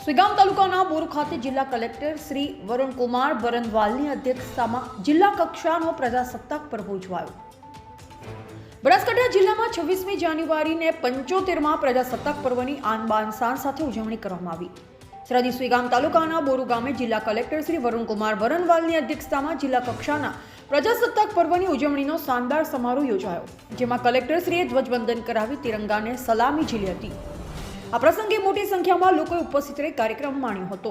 સુઈગામ તાલુકાના બોરુ ખાતે જિલ્લા કલેક્ટર શ્રી વરુણકુમાર બરનવાલની અધ્યક્ષતામાં જિલ્લા કક્ષાનો પ્રજાસત્તાક પર્વ ઉજવાયો। બનાસકાંઠા જિલ્લામાં 26મી જાન્યુઆરીને 75માં પ્રજાસત્તાક પર્વની આન બાન શાન સાથે ઉજવણી કરવામાં આવી। સરહદી સુઈગામ તાલુકાના બોરુ ગામે જિલ્લા કલેક્ટર શ્રી વરુણકુમાર બરનવાલની અધ્યક્ષતામાં જિલ્લા કક્ષાના પ્રજાસત્તાક પર્વની ઉજવણીનો શાનદાર સમારોહ યોજાયો, જેમાં કલેક્ટરશ્રીએ ધ્વજવંદન કરાવી તિરંગાને સલામી ઝીલી હતી। આ પ્રસંગે મોટી સંખ્યામાં લોકોએ ઉપસ્થિત રહી કાર્યક્રમ માણ્યો હતો।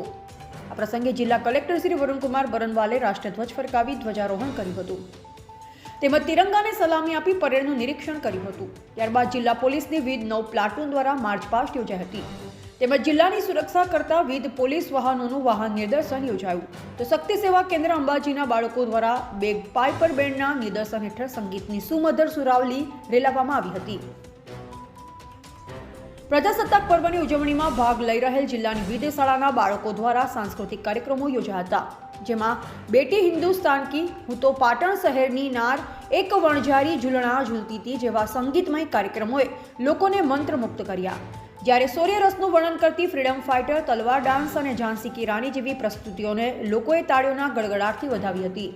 આ પ્રસંગે જિલ્લા કલેક્ટર શ્રી વરુણકુમાર બરનવાલે રાષ્ટ્રધ્વજ ફરકાવી ધ્વજારોહણ કર્યું હતું, તેમજ તિરંગાને સલામી આપી પરેડનું નિરીક્ષણ કર્યું હતું। ત્યારબાદ જિલ્લા પોલીસની વિવિધ 9 પ્લાટૂન દ્વારા માર્ચ પાસ્ટ યોજાઈ હતી, તેમજ જિલ્લાની સુરક્ષા કરતા વિવિધ પોલીસ વાહનોનું વાહન નિદર્શન યોજાયું। તો શક્તિ સેવા કેન્દ્ર અંબાજીના બાળકો દ્વારા બેગ પાઇપર બેન્ડના નિદર્શન હેઠળ સંગીતની સુમધુર સુરાવલી રેલાવવામાં આવી હતી। પ્રજાસત્તાક પર્વની ઉજવણીમાં ભાગ લઈ રહેલ જિલ્લાની વિવિધ શાળાના બાળકો દ્વારા સાંસ્કૃતિક કાર્યક્રમો યોજાયા હતા, જેમાં બેટી હિન્દુસ્તાન કી, હું તો પાટણ શહેરની નાર, એક વણઝારી ઝૂલણા ઝૂલતી હતી જેવા સંગીતમય કાર્યક્રમોએ લોકોને મંત્રમુગ્ધ કર્યા। જ્યારે સૂર્યરસનું વર્ણન કરતી ફ્રીડમ ફાઇટર, તલવાર ડાન્સ અને ઝાંસી કી રાણી જેવી પ્રસ્તુતિઓને લોકોએ તાળીઓના ગડગડાટથી વધાવી હતી।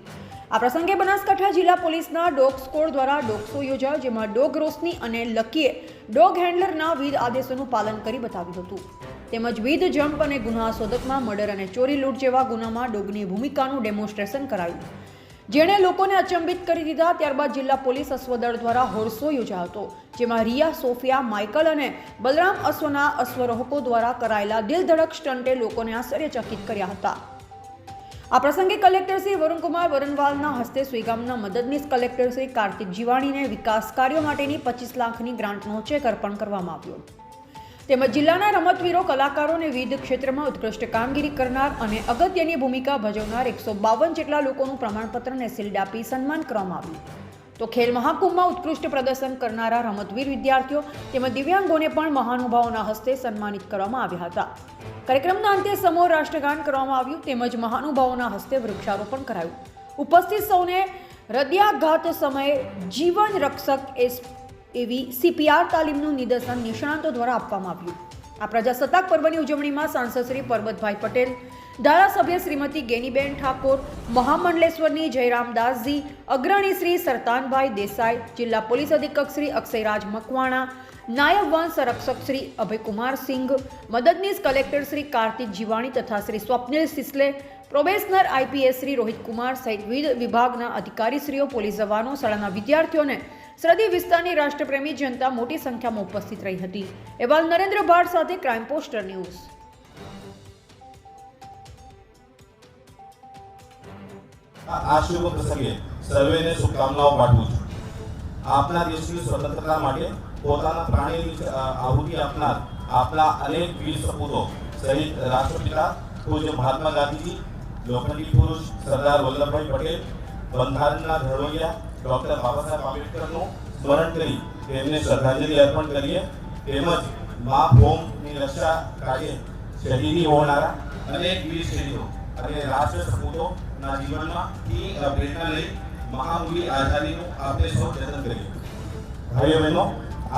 આ પ્રસંગે બનાસકાંઠા જિલ્લા પોલીસના ડોગ સ્કોડ દ્વારા ડોગ શો યોજાયો, જેમાં ડોગ રોશની અને લકીએ ડોગ હેન્ડલરના વિવિધ આદેશોનું પાલન કરી બતાવ્યું હતું, તેમજ વિવિધ જમ્પ અને ગુના શોધકમાં મર્ડર અને ચોરી લૂંટ જેવા ગુનામાં ડોગની ભૂમિકાનું ડેમોન્સ્ટ્રેશન કરાયું, જેણે લોકોને અચંબિત કરી દીધા। ત્યારબાદ જિલ્લા પોલીસ અશ્વદળ દ્વારા હોર્સો યોજાયો હતો, જેમાં રિયા, સોફિયા, માઇકલ અને બલરામ અશ્વના અશ્વરોહકો દ્વારા કરાયેલા દિલધડક સ્ટન્ટે લોકોને આશ્ચર્યચકિત કર્યા હતા। આ પ્રસંગે કલેક્ટર શ્રી વરુણકુમાર બરનવાલના હસ્તે સુઈગામના મદદનીશ કલેક્ટર શ્રી કાર્તિક જીવાણીને વિકાસ કાર્યો માટેની 25 લાખની ગ્રાન્ટનો ચેક અર્પણ કરવામાં આવ્યો, તેમજ જિલ્લાના રમતવીરો, કલાકારો અને વિવિધ ક્ષેત્રમાં ઉત્કૃષ્ટ કામગીરી કરનાર અને અગત્યની ભૂમિકા ભજવનાર 152 જેટલા લોકોનું પ્રમાણપત્ર અને શિલ્ડ આપી સન્માન કરવામાં આવ્યું। તો ખેલ મહાકુંભમાં ઉત્કૃષ્ટ પ્રદર્શન કરનારા રમતવીર વિદ્યાર્થીઓ તેમજ દિવ્યાંગોને પણ મહાનુભાવોના હસ્તે સન્માનિત કરવામાં આવ્યા હતા। કાર્યક્રમના અંતે સમૂહ રાષ્ટ્રગાન કરવામાં આવ્યું, તેમજ મહાનુભાવોના હસ્તે વૃક્ષારોપણ કરાયું। ઉપસ્થિત સૌને હૃદયાઘાત સમયે જીવન રક્ષક એવી CPR તાલીમનું નિદર્શન નિષ્ણાતો દ્વારા આપવામાં આવ્યું। આ પ્રજાસત્તાક પર્વની ઉજવણીમાં સાંસદ શ્રી પરબતભાઈ પટેલ, ધારાસભ્ય શ્રીમતી ગેનીબેન ઠાકોર, મહામંડલેશ્વરની જયરામદાસજી, અગ્રણી શ્રી સરતાનભાઈ દેસાઈ, જિલ્લા પોલીસ અધિક્ષક શ્રી અક્ષયરાજ મકવાણા, નાયબ વન સંરક્ષક શ્રી અભયકુમાર સિંઘ, મદદનીશ કલેક્ટર શ્રી કાર્તિક જીવાણી તથા શ્રી સ્વપ્નિલ સિસલે, પ્રોબેશનર IPS શ્રી રોહિત કુમાર સહિત વિવિધ વિભાગના અધિકારીશ્રીઓ, પોલીસ જવાનો, શાળાના વિદ્યાર્થીઓને સરહદી વિસ્તારની રાષ્ટ્રપ્રેમી જનતા મોટી સંખ્યામાં ઉપસ્થિત રહી હતી। અહેવાલ નરેન્દ્ર ભાટ સાથે ક્રાઇમ પોસ્ટર ન્યૂઝ। આ શુભ પ્રસંગે સર્વેને શુભકામનાઓ પાઠવું છું। આપના દેશની સ્વતંત્રતા માટે પોતાના પ્રાણની આહુતિ આપનાર આપના અનેક વીર સપૂતો સહિત રાષ્ટ્રપિતા પૂજ્ય મહાત્મા ગાંધીજી, લોખંડી પુરુષ સરદાર વલ્લભભાઈ પટેલ, બંધારણના ઘડવૈયા ડૉક્ટર બાબા સાહેબ આંબેડકરનું સ્મરણ કરી તેમને શ્રદ્ધાંજલિ અર્પણ કરીએ, તેમજ મા ભૂમિની રક્ષા કાર્ય શહીદી હોનારા અનેક વીર શહીદો અને રાષ્ટ્ર સપૂતોના જીવનમાંથી પ્રેરણા લઈ મહામૂલી આઝાદીનું આપણે સૌ જતન કરીએ। ભાઈઓ બહેનો,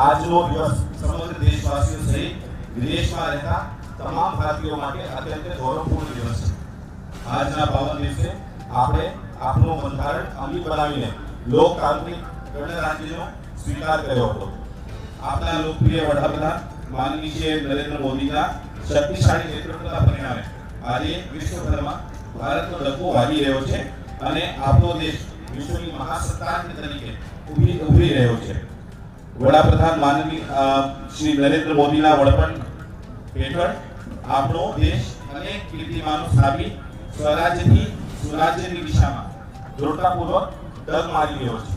આજનો દિવસ સમગ્ર દેશવાસીઓ સહિત વિદેશમાં રહેતા તમામ ભારતીયો માટે અત્યંત ગૌરવપૂર્ણ દિવસ છે। આજના પાવન દિવસે આપણે આપણું બંધારણ અમલી બનાવીને લોકતાંત્રિક ગણરાજ્યનો સ્વીકાર કર્યો હતો। આપણા લોકપ્રિય વડાપ્રધાન માનનીય નરેન્દ્ર મોદીના શક્તિશાળી નેતૃત્વના પરિણામે આજે વિશ્વભરમાં ભારતનો ડંકો વાગી રહ્યો છે અને આપણો દેશ વિશ્વની મહાસત્તા તરીકે ઉભરી રહ્યો છે। વડાપ્રધાન માનનીય શ્રી નરેન્દ્ર મોદીના વડપણ હેઠળ આપણો દેશ અનેક કીર્તિમાનો સ્થાપી સ્વરાજ્યની દિશામાં દૃઢતાપૂર્વક ડગ મારી રહ્યો છે।